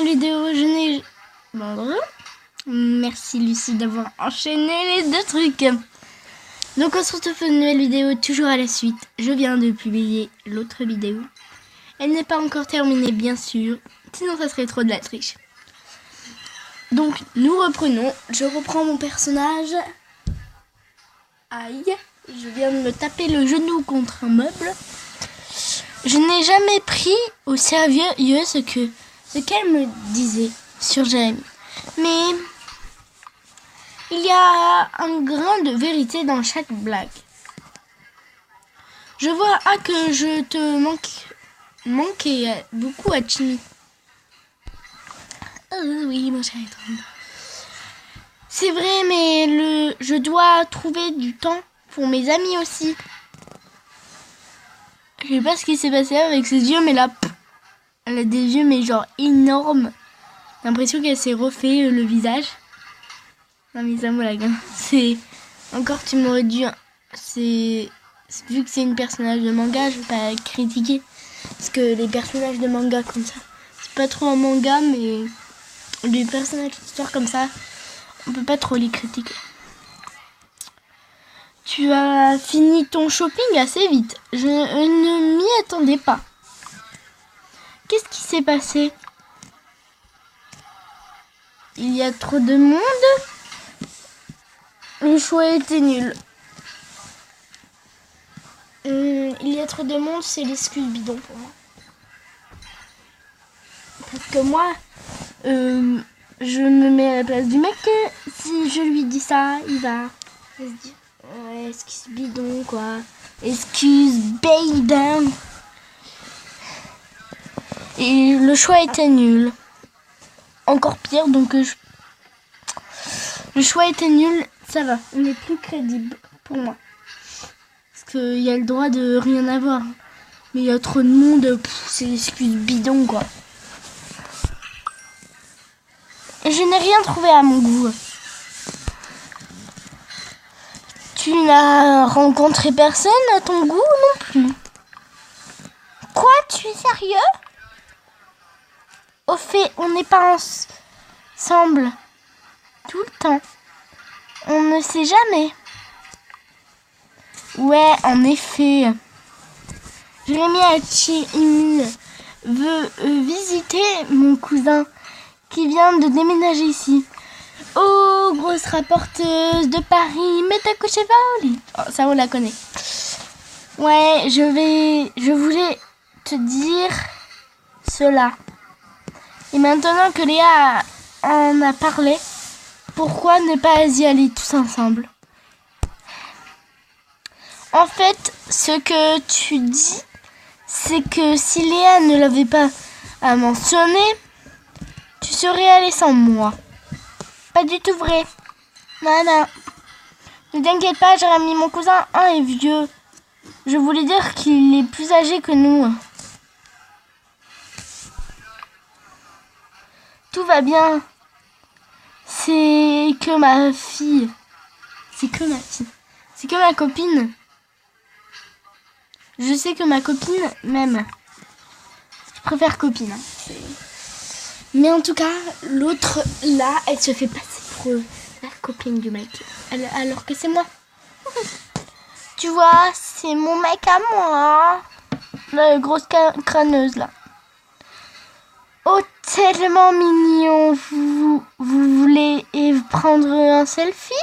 vidéo, je n'ai... Bon, merci Lucie d'avoir enchaîné les deux trucs. Donc on se retrouve pour une nouvelle vidéo, toujours à la suite. Je viens de publier l'autre vidéo. Elle n'est pas encore terminée, bien sûr. Sinon ça serait trop de la triche. Donc nous reprenons. Je reprends mon personnage. Aïe, je viens de me taper le genou contre un meuble. Je n'ai jamais pris au sérieux ce qu'elle me disait sur Jérémy. Mais il y a un grain de vérité dans chaque blague. Je vois que je te manquais beaucoup à Chimie. Oui, mon cher étrange. C'est vrai, mais je dois trouver du temps pour mes amis aussi. Je sais pas ce qui s'est passé avec ses yeux, mais là, elle a des yeux, mais genre énormes. J'ai l'impression qu'elle s'est refait le visage. Non, mais ça me blague. C'est... Encore, tu m'aurais dû... Vu que c'est une personnage de manga, je vais pas critiquer. Parce que les personnages de manga comme ça, c'est pas trop un manga, mais les personnages d'histoire comme ça, on peut pas trop les critiquer. Tu as fini ton shopping assez vite. Je ne m'y attendais pas. Qu'est-ce qui s'est passé? Il y a trop de monde. Le choix était nul. Il y a trop de monde, c'est l'excuse bidon pour moi. Parce que moi, je me mets à la place du mec. Si je lui dis ça, il va se dire ouais, excuse bidon quoi. Excuse bidon. Et le choix était nul. Encore pire, donc le choix était nul, ça va. On est plus crédible pour moi. Parce qu'il y a le droit de rien avoir. Mais il y a trop de monde, c'est l'excuse bidon quoi. Et je n'ai rien trouvé à mon goût. Tu n'as rencontré personne à ton goût non plus. Quoi, tu es sérieux? Au fait, on n'est pas ensemble tout le temps. On ne sait jamais. Ouais, en effet. Jérémy Hachimi veut visiter mon cousin qui vient de déménager ici. Oh, grosse rapporteuse de Paris, mais t'as couché pas au lit. Oh, ça, on la connaît. Ouais, je voulais te dire cela. Et maintenant que Léa en a parlé, pourquoi ne pas y aller tous ensemble? En fait, ce que tu dis, c'est que si Léa ne l'avait pas mentionné, tu serais allé sans moi. Pas du tout vrai. Non. Ne t'inquiète pas, Jérémy, mon cousin 1 est vieux. Je voulais dire qu'il est plus âgé que nous. Tout va bien. C'est que ma fille. C'est que ma copine. Je sais que ma copine m'aime. Je préfère copine. Mais en tout cas, l'autre là, elle se fait passer pour la copine du mec. Alors que c'est moi. Tu vois, c'est mon mec à moi. La grosse crâneuse là. Oh, tellement mignon. Vous voulez prendre un selfie?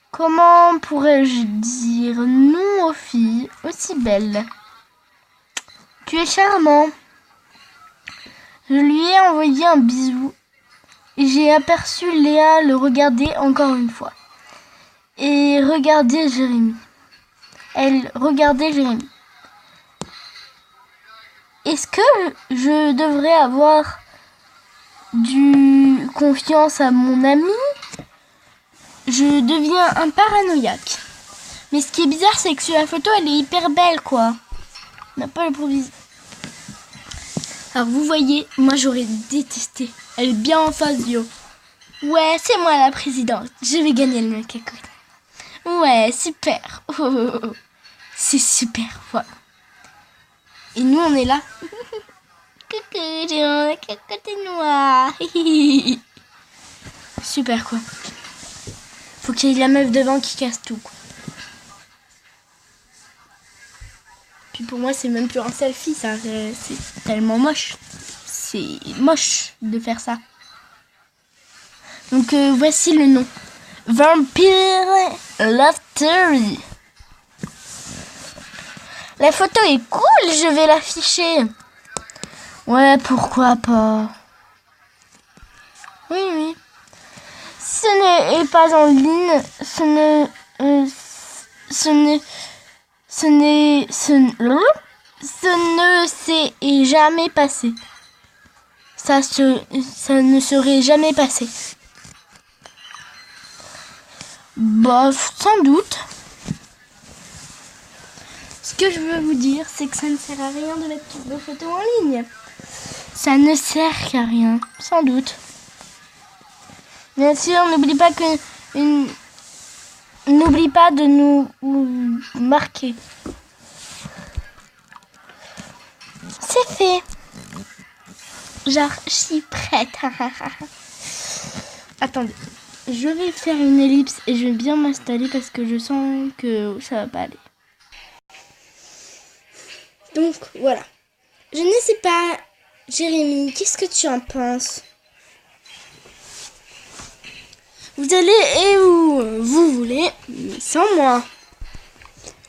Comment pourrais-je dire non aux filles aussi belles? Tu es charmant. Je lui ai envoyé un bisou et j'ai aperçu Léa le regarder encore une fois. Et regarder Jérémy. Elle regardait Jérémy. Est-ce que je devrais avoir du confiance à mon ami? Je deviens un paranoïaque. Mais ce qui est bizarre, c'est que sur la photo, elle est hyper belle, quoi. On n'a pas le provisé. Alors, vous voyez, moi, j'aurais détesté. Elle est bien en face du haut. Ouais, c'est moi la présidente. Je vais gagner le mec à côté. Ouais, super. Oh. C'est super, voilà. Et nous, on est là. Coucou, j'ai un côté noir. Super, quoi. Faut qu'il y ait la meuf devant qui casse tout, quoi. Puis pour moi, c'est même plus un selfie, ça. C'est tellement moche. C'est moche de faire ça. Donc, voici le nom. Vampire Love Story. La photo est cool, je vais l'afficher. Ouais, pourquoi pas. Oui, oui. Ce n'est pas en ligne, ce ne s'est jamais passé. Ça ne serait jamais passé. Bof, sans doute. Ce que je veux vous dire, c'est que ça ne sert à rien de mettre vos photos en ligne. Ça ne sert qu'à rien, sans doute. Bien sûr, n'oublie pas de nous marquer. C'est fait. Genre, je suis prête. Attendez, je vais faire une ellipse et je vais bien m'installer parce que je sens que ça va pas aller. Donc, voilà. Je ne sais pas, Jérémy, qu'est-ce que tu en penses ? Vous allez et où vous voulez, mais sans moi.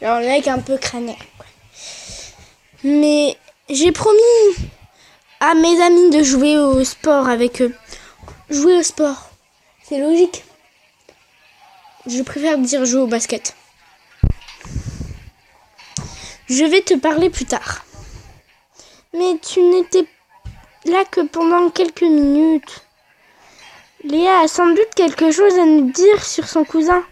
Alors, le mec un peu crânien. Mais j'ai promis à mes amis de jouer au sport avec eux. Jouer au sport, c'est logique. Je préfère dire jouer au basket. Je vais te parler plus tard. Mais tu n'étais là que pendant quelques minutes. Léa a sans doute quelque chose à nous dire sur son cousin.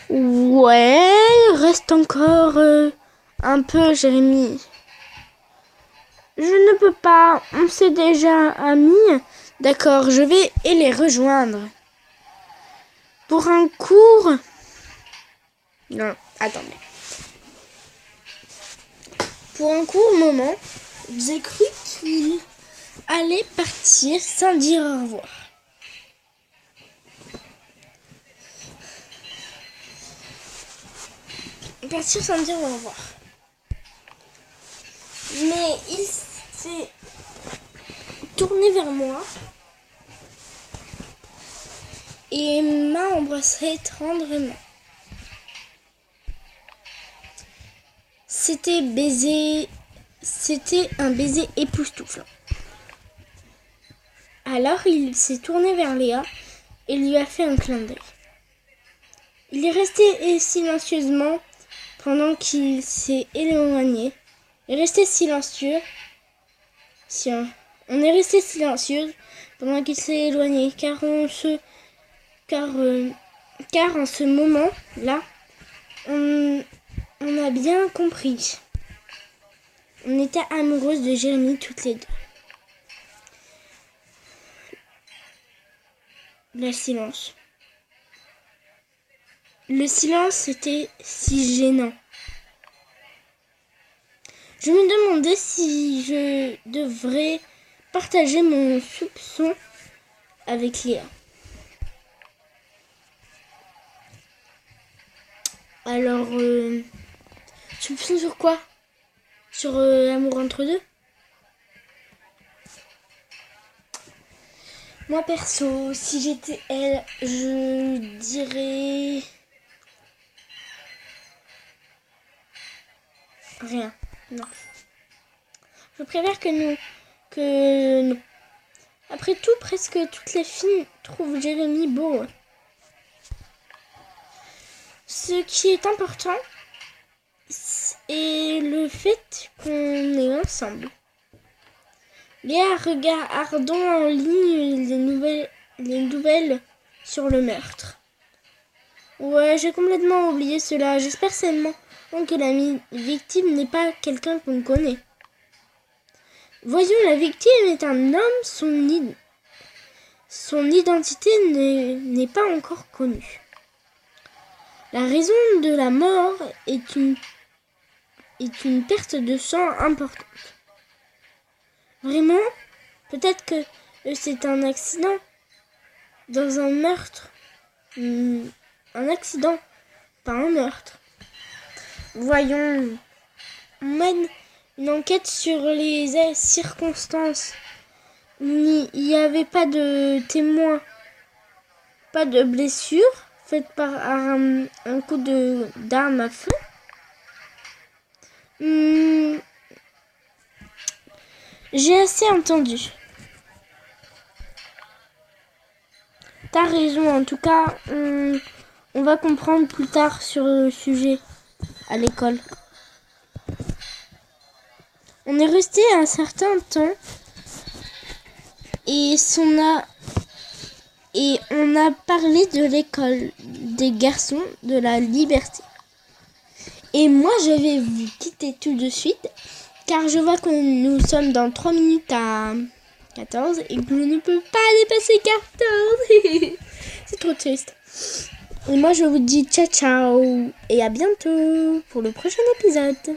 Ouais, reste encore un peu, Jérémy. Je ne peux pas, on s'est déjà amis. D'accord, je vais les rejoindre. Pour un cours... Non, attendez. Pour un court moment, j'ai cru qu'il allait partir sans dire au revoir. Partir sans dire au revoir. Mais il s'est tourné vers moi et m'a embrassé tendrement. C'était un baiser époustouflant. Alors il s'est tourné vers Léa et lui a fait un clin d'œil. Il est resté silencieusement pendant qu'il s'est éloigné. Il est resté silencieux. On est resté silencieux pendant qu'il s'est éloigné, car en ce moment-là, on a bien compris. On était amoureuses de Jérémy toutes les deux. Le silence. Le silence était si gênant. Je me demandais si je devrais partager mon soupçon avec Léa. Alors, soupçon sur quoi ? Sur l'amour entre deux ? Moi perso, si j'étais elle, je dirais... rien. Non. Je préfère que non. Après tout, presque toutes les filles trouvent Jérémy beau. Ce qui est important, c'est le fait qu'on est ensemble. Léa regardons en ligne les nouvelles sur le meurtre. Ouais, j'ai complètement oublié cela. J'espère seulement que la victime n'est pas quelqu'un qu'on connaît. Voyons, la victime est un homme, son identité n'est pas encore connue. La raison de la mort est une est une perte de sang importante. Vraiment, peut-être que c'est un accident dans un meurtre. Un accident, pas un meurtre. Voyons, on mène une enquête sur les circonstances. Il n'y avait pas de témoins, pas de blessure faite par un coup d'arme à feu. J'ai assez entendu. T'as raison, en tout cas, on va comprendre plus tard sur le sujet à l'école. On est resté un certain temps et on a parlé de l'école des garçons de la liberté. Et moi, je vais vous quitter tout de suite, car je vois que nous sommes dans 3 minutes à 14 et que je ne peux pas dépasser 14. C'est trop triste. Et moi, je vous dis ciao ciao et à bientôt pour le prochain épisode.